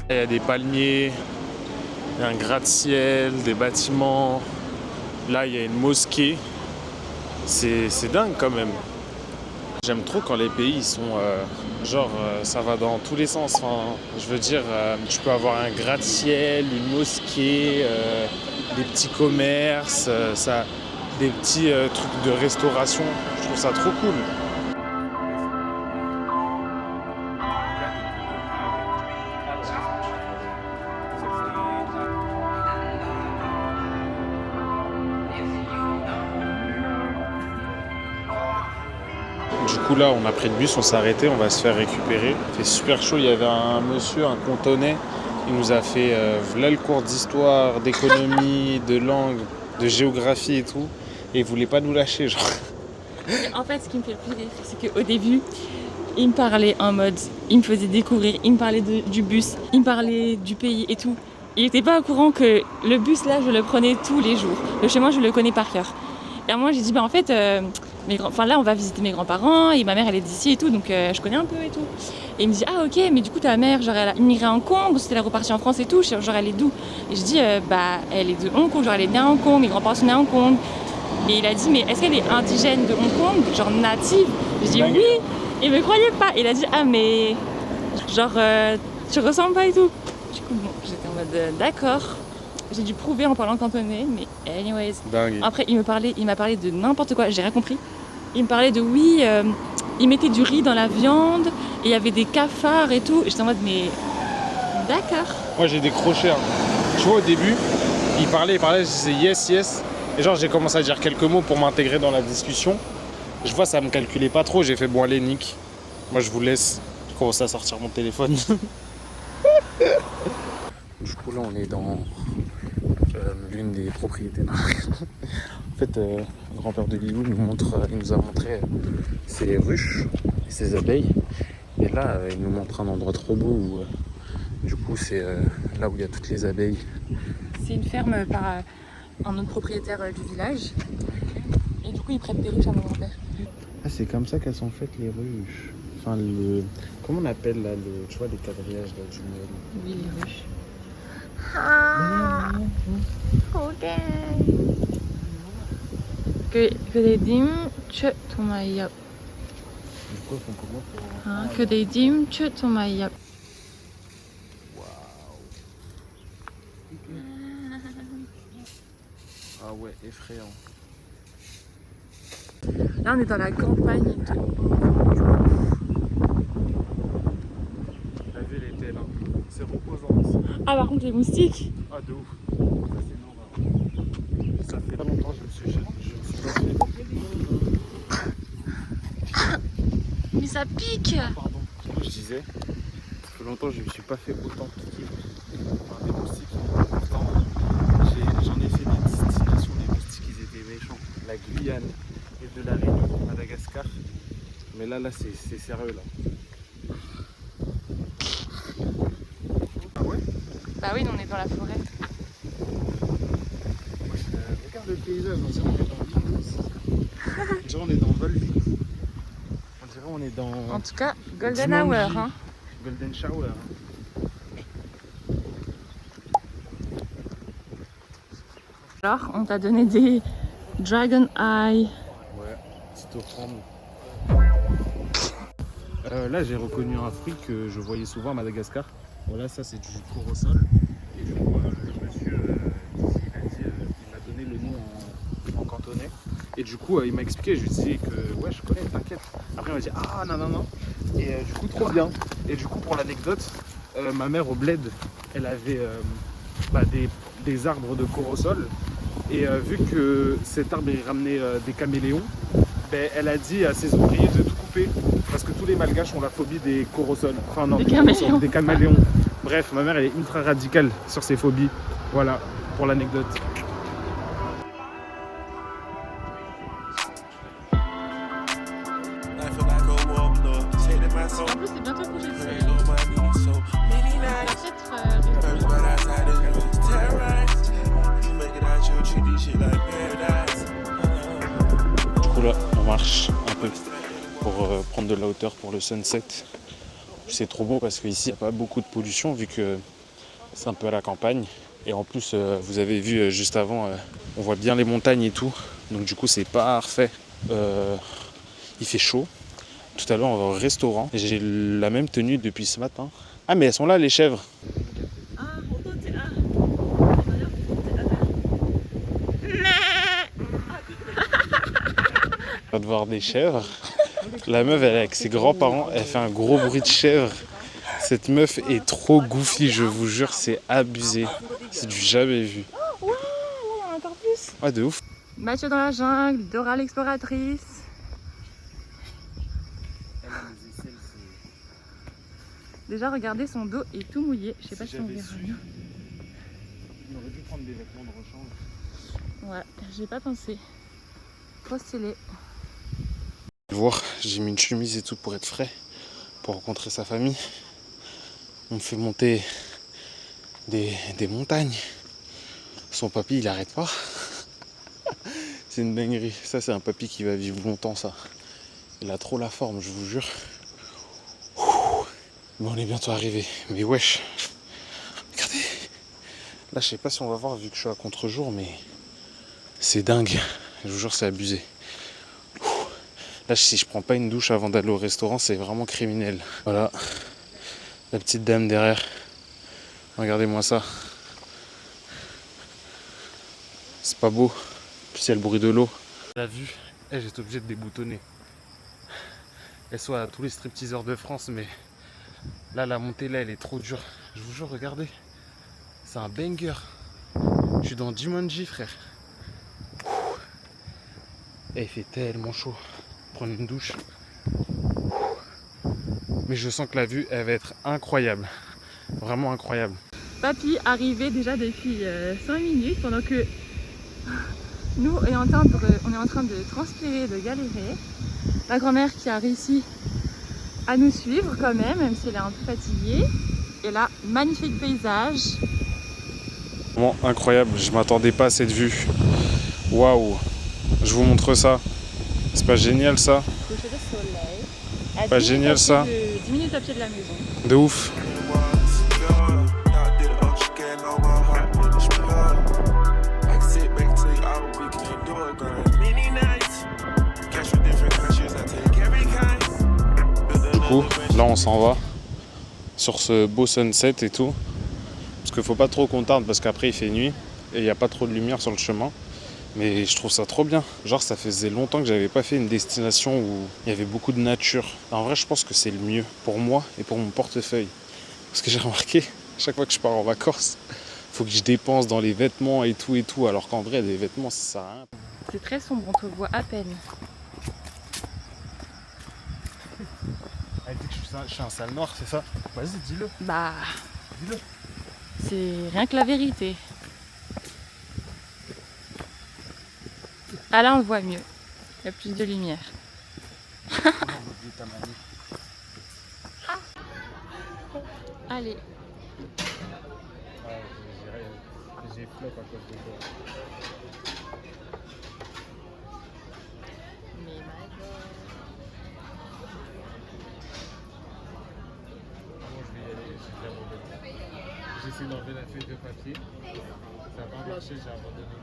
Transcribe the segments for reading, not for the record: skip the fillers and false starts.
Il y a des palmiers, il y a un gratte-ciel, des bâtiments. Là, il y a une mosquée. C'est dingue quand même. J'aime trop quand les pays ils sont ça va dans tous les sens. Enfin, je veux dire, tu peux avoir un gratte-ciel, une mosquée, des petits commerces, des petits trucs de restauration. Je trouve ça trop cool. Du coup là on a pris le bus, on s'est arrêté, on va se faire récupérer. Il fait super chaud, il y avait un monsieur, un cantonais, il nous a fait là le cours d'histoire, d'économie, de langue, de géographie et tout. Et il voulait pas nous lâcher genre. En fait ce qui me fait le plus rire c'est qu'au début il me parlait en mode, il me faisait découvrir, il me parlait du bus, il me parlait du pays et tout. Il était pas au courant que le bus là je le prenais tous les jours. Le chez moi je le connais par cœur. Et moi j'ai dit bah en fait là on va visiter mes grands-parents et ma mère elle est d'ici et tout donc je connais un peu et tout. Et il me dit ah ok mais du coup ta mère genre elle a immigré à Hong Kong ou c'était elle est repartie en France et tout, genre elle est d'où? Et je dis bah elle est de Hong Kong, genre elle est née à Hong Kong, mes grands-parents sont nés à Hong Kong. Et il a dit mais est-ce qu'elle est indigène de Hong Kong, genre native? Je dis oui, il me croyait pas. Et il a dit ah mais genre tu ressembles pas et tout. Du coup bon j'étais en mode d'accord. J'ai dû prouver en parlant cantonais, mais anyways. Dingue. Après, il m'a parlé de n'importe quoi, j'ai rien compris. Il me parlait de oui, il mettait du riz dans la viande, et il y avait des cafards et tout. Et j'étais en mode, mais d'accord. Moi j'ai décroché. Tu vois au début, il parlait, je disais yes, yes. Et genre j'ai commencé à dire quelques mots pour m'intégrer dans la discussion. Je vois ça me calculait pas trop, j'ai fait bon allez Nick. Moi je vous laisse. J'ai commencé à sortir mon téléphone. Du coup là on est dans l'une des propriétés. En fait, le grand-père de Lilou il nous a montré ses ruches et ses abeilles. Et là, il nous montre un endroit trop beau où, du coup, c'est là où il y a toutes les abeilles. C'est une ferme par un autre propriétaire du village. Et du coup, il prête des ruches à mon grand-père. Ah, c'est comme ça qu'elles sont faites les ruches. Enfin, comment on appelle là, tu vois, les quadrillages là, du meuble. Oui, les ruches. Ah, ok. Que des dim che tomaya. Du coup, elles font comment pour... Que des dim che tomaya. Ah ouais, effrayant. Là, on est dans la campagne et tout. La ville était là. C'est reposant aussi. Ah, par contre, les moustiques. Ah, de ouf. Ça, c'est énorme. Ça fait pas longtemps que je me suis pas fait. Mais ça pique. Pardon. Je disais, ça fait longtemps que je me suis pas fait autant piquer par des moustiques. Pourtant, j'en ai fait des destinations, des moustiques, ils étaient méchants. La Guyane et de la Réunion, Madagascar. Mais là c'est sérieux là. Ah ouais? Bah oui, on est dans la forêt. Regarde le paysage, on dirait on est dans Volvic. On dirait on est dans... En tout cas, Golden Jumanji. Hour. Hein. Golden Shower. Alors, on t'a donné des Dragon Eye. Ouais, petite offrande. Là, j'ai reconnu un fruit que je voyais souvent à Madagascar. Voilà, ça c'est du corosol. Et du coup, le monsieur, il m'a donné le nom en cantonais. Et du coup, il m'a expliqué, je lui disais que ouais, je connais, t'inquiète. Après, il m'a dit ah non, non, non. Et du coup, trop bien. Et du coup, pour l'anecdote, ma mère au bled, elle avait des arbres de corosol. Et vu que cet arbre il ramenait des caméléons, ben, elle a dit à ses ouvriers de tout couper. Parce que tous les malgaches ont la phobie des corosols. Enfin non, des caméléons. Bref, ma mère elle est ultra radicale sur ces phobies. Voilà, pour l'anecdote. En plus, c'est bientôt couché. Du coup là, on marche un peu pour prendre de la hauteur pour le sunset. C'est trop beau parce qu'ici il n'y a pas beaucoup de pollution vu que C'est un peu à la campagne. Et en plus, vous avez vu juste avant, on voit bien les montagnes et tout. Donc du coup, c'est parfait. Il fait chaud. Tout à l'heure, on va au restaurant. J'ai la même tenue depuis ce matin. Ah, mais elles sont là, les chèvres. On va voir des chèvres. La meuf, elle est avec ses grands-parents. Elle fait un gros bruit de chèvre. Cette meuf est trop goofy, je vous jure, c'est abusé. C'est du jamais vu. Ouais, là, il y en a encore plus. Ouais, de ouf. Mathieu dans la jungle, Dora l'exploratrice. Déjà, regardez, son dos est tout mouillé. Je sais pas si on verra bien. On aurait dû prendre des vêtements de rechange. Ouais, j'ai pas pensé. Trop stylé. Voir, j'ai mis une chemise et tout pour être frais, pour rencontrer sa famille. On me fait monter des montagnes. Son papy, il arrête pas. C'est une dinguerie. Ça, c'est un papy qui va vivre longtemps, ça. Il a trop la forme, je vous jure. Mais on est bientôt arrivé. Mais wesh. Regardez. Là, je sais pas si on va voir vu que je suis à contre-jour, mais c'est dingue. Je vous jure, c'est abusé. Là, si je prends pas une douche avant d'aller au restaurant, c'est vraiment criminel. Voilà. La petite dame derrière. Regardez-moi ça. C'est pas beau. En plus, il y a le bruit de l'eau. La vue, j'étais obligé de déboutonner. Elle soit à tous les stripteaseurs de France, mais là, la montée, là, elle est trop dure. Je vous jure, regardez. C'est un banger. Je suis dans Jumanji, frère. Et il fait tellement chaud. Prendre une douche. Mais je sens que la vue, elle va être incroyable. Vraiment incroyable. Papy arrivait déjà depuis 5 minutes pendant que nous on est en train de transpirer, de galérer. La grand-mère qui a réussi à nous suivre quand même si elle est un peu fatiguée. Et là, magnifique paysage. Vraiment incroyable, je m'attendais pas à cette vue. Waouh, je vous montre ça. C'est pas génial ça? Coucher de soleil. Pas génial ça? 10 minutes à pied de la maison. De ouf. Du coup, là on s'en va sur ce beau sunset et tout. Parce qu'il faut pas trop qu'on tarde parce qu'après il fait nuit et il n'y a pas trop de lumière sur le chemin. Mais je trouve ça trop bien. Genre ça faisait longtemps que j'avais pas fait une destination où il y avait beaucoup de nature. En vrai je pense que c'est le mieux pour moi et pour mon portefeuille. Parce que j'ai remarqué, chaque fois que je pars en vacances, faut que je dépense dans les vêtements et tout, alors qu'en vrai, des vêtements, ça sert à rien. C'est très sombre, on te voit à peine. Elle dit que je suis un sale noir, c'est ça? Vas-y, dis-le. Bah, Dis-le. c'est rien que la vérité. Ah là, on le voit mieux. Il y a plus de lumière. Allez. J'ai flop à cause de toi. Mais my God. Moi je vais y aller, j'ai déjà abandonné. J'ai essayé d'enlever la feuille de papier. Ça n'a pas marché, j'ai abandonné.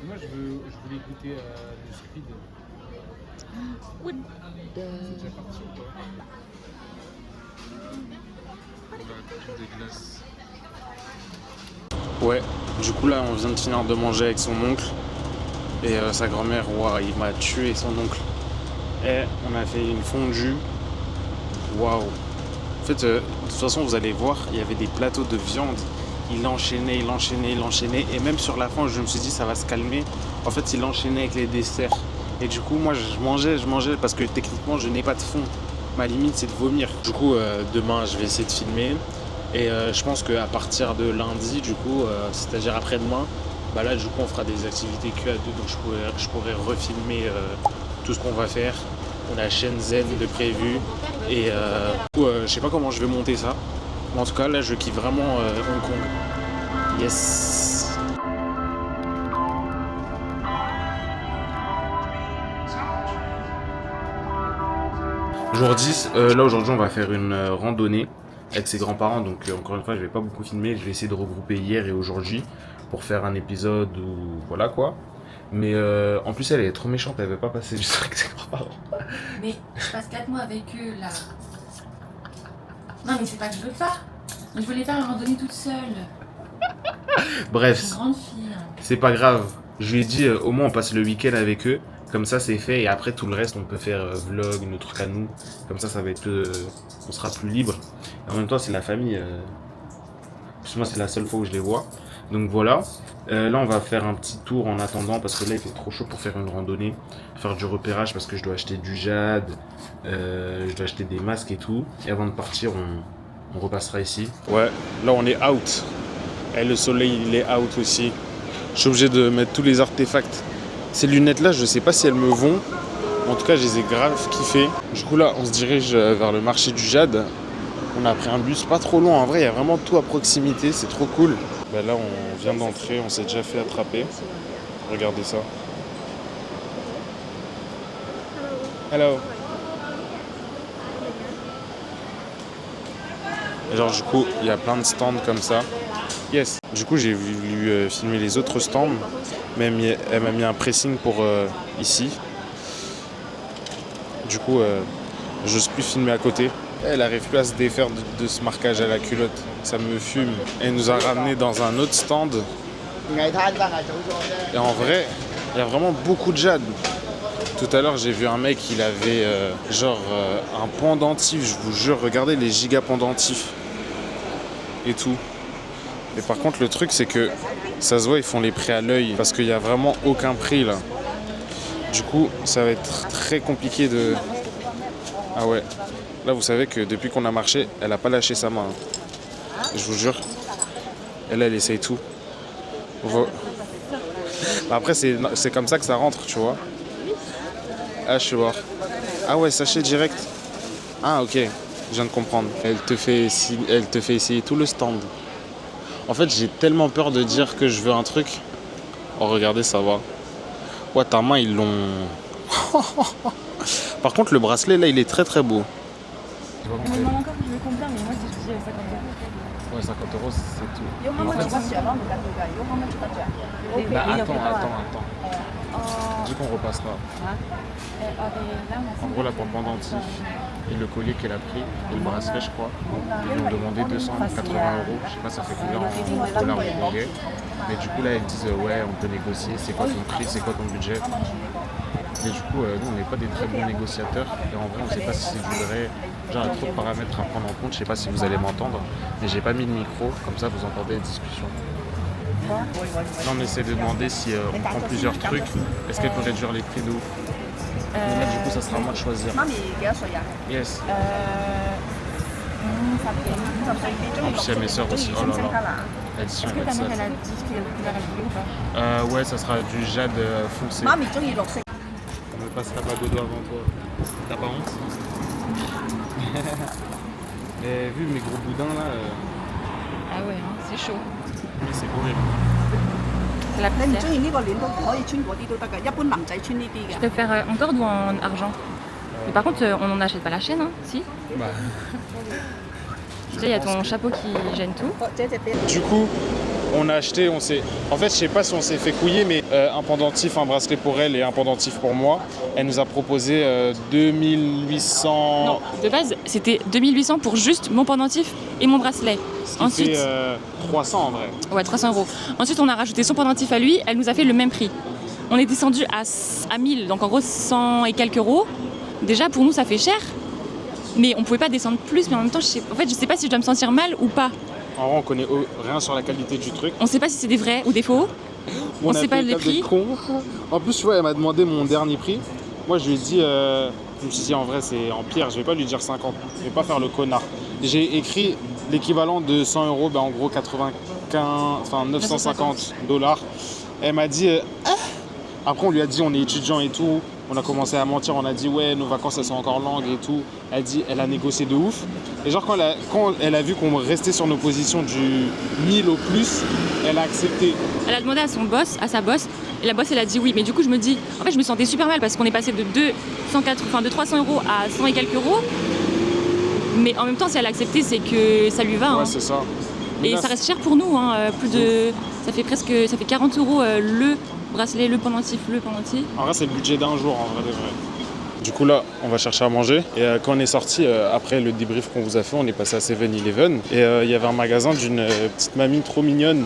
Moi je voulais goûter le squid. C'est déjà parti ou pas? Des glaces. Ouais, du coup là on vient de finir de manger avec son oncle et sa grand-mère, waouh, il m'a tué son oncle. Et on a fait une fondue, waouh. En fait, de toute façon vous allez voir, il y avait des plateaux de viande, il enchaînait, et même sur la fin je me suis dit ça va se calmer. En fait il enchaînait avec les desserts et du coup moi je mangeais parce que techniquement je n'ai pas de fond. Ma limite c'est de vomir. Du coup demain je vais essayer de filmer. Et je pense qu'à partir de lundi, du coup, c'est-à-dire après-demain, bah là, du coup, on fera des activités Q2, donc je pourrais refilmer tout ce qu'on va faire. On a Shenzhen de prévu, et du coup, je sais pas comment je vais monter ça. Mais en tout cas, là, je kiffe vraiment Hong Kong. Yes! Jour 10, là aujourd'hui on va faire une randonnée. avec ses grands-parents. Donc encore une fois, je vais pas beaucoup filmer. Je vais essayer de regrouper hier et aujourd'hui pour faire un épisode où voilà quoi. Mais en plus, elle est trop méchante. Elle veut pas passer du temps avec ses grands-parents. Mais je passe 4 mois avec eux là. Non, mais c'est pas que je veux pas. Je voulais pas à un moment donné toute seule. Bref, Je suis une grande fille. Hein. c'est pas grave. Je lui ai dit au moins on passe le week-end avec eux. Comme ça c'est fait et après tout le reste on peut faire vlog, nos trucs à nous. Comme ça va être, on sera plus libre. Et en même temps c'est la famille. Parce que moi c'est la seule fois où je les vois. Donc voilà. Là on va faire un petit tour en attendant parce que là il fait trop chaud pour faire une randonnée. Faire du repérage parce que je dois acheter du jade. Je dois acheter des masques et tout. Et avant de partir on repassera ici. Ouais, là on est out. Et le soleil il est out aussi. Je suis obligé de mettre tous les artefacts. Ces lunettes là je sais pas si elles me vont. En tout cas je les ai grave kiffées. Du coup là on se dirige vers le marché du jade. On a pris un bus pas trop loin. En vrai il y a vraiment tout à proximité. C'est trop cool. Bah là on vient d'entrer. On s'est déjà fait attraper. Regardez ça. Hello. Genre du coup il y a plein de stands comme ça. Yes. Du coup j'ai voulu filmer les autres stands. Mais elle m'a mis un pressing pour ici. Du coup j'ose plus filmer à côté. Elle arrive plus à se défaire de ce marquage à la culotte. Ça me fume. Elle nous a ramené dans un autre stand. Et en vrai il y a vraiment beaucoup de jade. Tout à l'heure j'ai vu un mec, il avait un pendentif, je vous jure, regardez les giga pendentifs et tout. Et par contre le truc c'est que ça se voit, ils font les prix à l'œil parce qu'il n'y a vraiment aucun prix là. Du coup ça va être très compliqué de... Ah ouais, là vous savez que depuis qu'on a marché, elle a pas lâché sa main. Je vous jure, elle essaye tout. Après c'est comme ça que ça rentre, tu vois. Ah, je sais voir. Ah ouais, sachet direct. Ah ok, je viens de comprendre. Elle te fait essayer tout le stand. En fait, j'ai tellement peur de dire que je veux un truc. Oh, regardez, ça va. Ouais, ta main, ils l'ont... Par contre, le bracelet, là, il est très très beau. On me demande encore que je veux combien, mais moi je dis 50 €. Ouais, 50 €, c'est tout. En fait, Bah attends. Dis qu'on repassera. En gros, là, pour le pendentif et le collier qu'elle a pris, et le bracelet, je crois, ils m'ont demandé 280 €. Je sais pas, ça fait combien en dollars ou en anglais. Mais du coup, là, ils disent ouais, on peut négocier. C'est quoi ton prix, c'est quoi ton budget? Et du coup, nous, on n'est pas des très bons négociateurs. Et en vrai, on ne sait pas si c'est du vrai. Genre, il y a trop de paramètres à prendre en compte. Je sais pas si vous allez m'entendre, mais j'ai pas mis de micro. Comme ça, vous entendez les discussions. Là, on essaie de demander si on prend plusieurs trucs. Est-ce qu'elle peut réduire les prix de ouf? Mais là, du coup, ça sera à moi de choisir. Yes. En plus, il y a mes soeurs aussi. Oh là là. L'addition est-ce que ta mère elle a dit quelle couleur elle voulait ou pas? Ouais, ça sera du jade foncé. On me passe la bague au doigt avant toi. T'as pas honte? Mais vu mes gros boudins là. Ah ouais, hein, c'est chaud. Oui, c'est horrible. C'est la poussière. Je préfère en corde ou en argent? Mais par contre, on n'en achète pas la chaîne, hein? Si? Bah. Déjà, il y a ton chapeau qui gêne tout. Du coup, on a acheté, en fait, je sais pas si on s'est fait couiller, mais un pendentif, un bracelet pour elle et un pendentif pour moi. Elle nous a proposé 2800. Non, de base, c'était 2800 pour juste mon pendentif et mon bracelet. Ensuite, fait 300 en vrai. Ouais, 300 €. Ensuite, on a rajouté son pendentif à lui. Elle nous a fait le même prix. On est descendu à 1000, donc en gros 100 et quelques euros. Déjà, pour nous, ça fait cher. Mais on pouvait pas descendre plus, mais en même temps, je sais pas si je dois me sentir mal ou pas. En vrai, on connaît rien sur la qualité du truc. On sait pas si c'est des vrais ou des faux. On sait pas les prix. En plus, tu vois, elle m'a demandé mon dernier prix. Moi, je lui ai dit, je me suis dit, en vrai, c'est en pire. Je vais pas lui dire 50. Je vais pas faire le connard. J'ai écrit l'équivalent de 100 €, ben, en gros 950 $. Elle m'a dit, Après, on lui a dit, on est étudiant et tout. On a commencé à mentir, on a dit ouais, nos vacances elles sont encore longues et tout. Elle a négocié de ouf. Et genre quand elle a vu qu'on restait sur nos positions du 1000 au plus, elle a accepté. Elle a demandé à sa boss, et la boss elle a dit oui. Mais du coup je me me sentais super mal parce qu'on est passé de 300 € à 100 et quelques euros. Mais en même temps, si elle a accepté, c'est que ça lui va. Ouais, Hein. c'est ça. Et ça reste cher pour nous. Hein. Ça fait 40 € le bracelet, le pendentif, le pendentif. En vrai, c'est le budget d'un jour, en vrai de vrai. Du coup, là, on va chercher à manger. Et quand on est sorti, après le débrief qu'on vous a fait, on est passé à 7-Eleven. Et il y avait un magasin d'une petite mamie trop mignonne.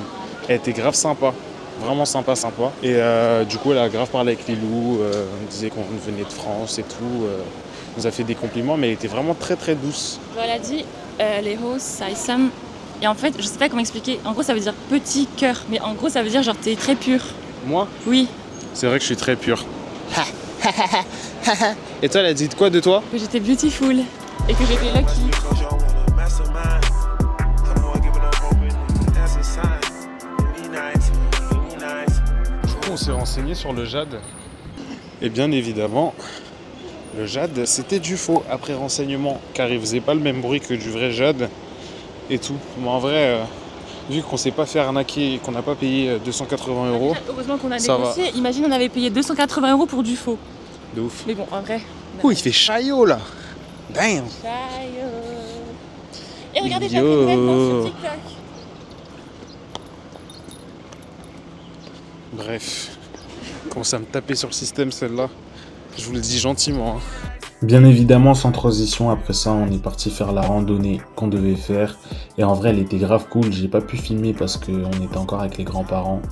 Elle était grave sympa. Vraiment sympa. Et du coup, elle a grave parlé avec Lilou. On disait qu'on venait de France et tout. Elle nous a fait des compliments, mais elle était vraiment très très douce. Elle a dit les hos, saïsam. Et en fait, je sais pas comment expliquer. En gros, ça veut dire petit cœur. Mais en gros, ça veut dire genre t'es très pur. Moi, Oui. c'est vrai que je suis très pur. Et toi, elle a dit quoi de toi? Que j'étais beautiful. Et que j'étais lucky. On s'est renseigné sur le jade. Et bien évidemment, le jade, c'était du faux après renseignement, car il faisait pas le même bruit que du vrai jade et tout. Mais en vrai, vu qu'on s'est pas fait arnaquer et qu'on n'a pas payé 280 €, Heureusement qu'on a ça négocié. Imagine, on avait payé 280 € pour du faux. de ouf. Mais bon, en vrai. Oh, il fait chaillot là. Damn. Et regardez, j'ai Yo. appris une nouvelle danse sur TikTok. Bref, commence à me taper sur le système celle-là. Je vous le dis gentiment. Bien évidemment, sans transition, après ça, on est parti faire la randonnée qu'on devait faire. Et en vrai, elle était grave cool. J'ai pas pu filmer parce qu'on était encore avec les grands-parents.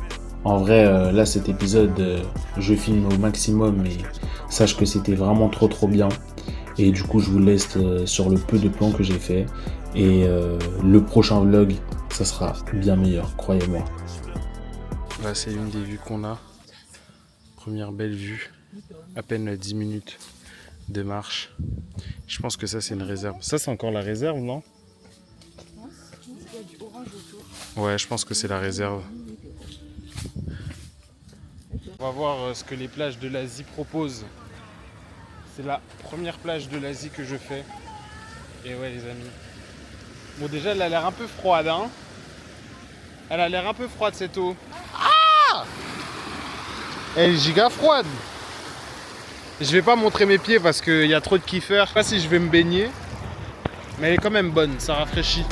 En vrai, là, cet épisode, je filme au maximum, mais sache que c'était vraiment trop bien. Et du coup, je vous laisse sur le peu de plans que j'ai fait. Et le prochain vlog, ça sera bien meilleur, croyez-moi. Là, c'est une des vues qu'on a. Première belle vue. À peine 10 minutes de marche. Je pense que ça, c'est une réserve. Ça, c'est encore la réserve, non? Ouais, je pense que c'est la réserve. On va voir ce que les plages de l'Asie proposent. C'est la première plage de l'Asie que je fais. Et ouais, les amis. Bon, déjà, elle a l'air un peu froide, hein. Elle a l'air un peu froide, cette eau. Ah! Elle est giga froide. Je vais pas montrer mes pieds parce qu'il y a trop de kiffeurs. Je sais pas si je vais me baigner. Mais elle est quand même bonne, ça rafraîchit.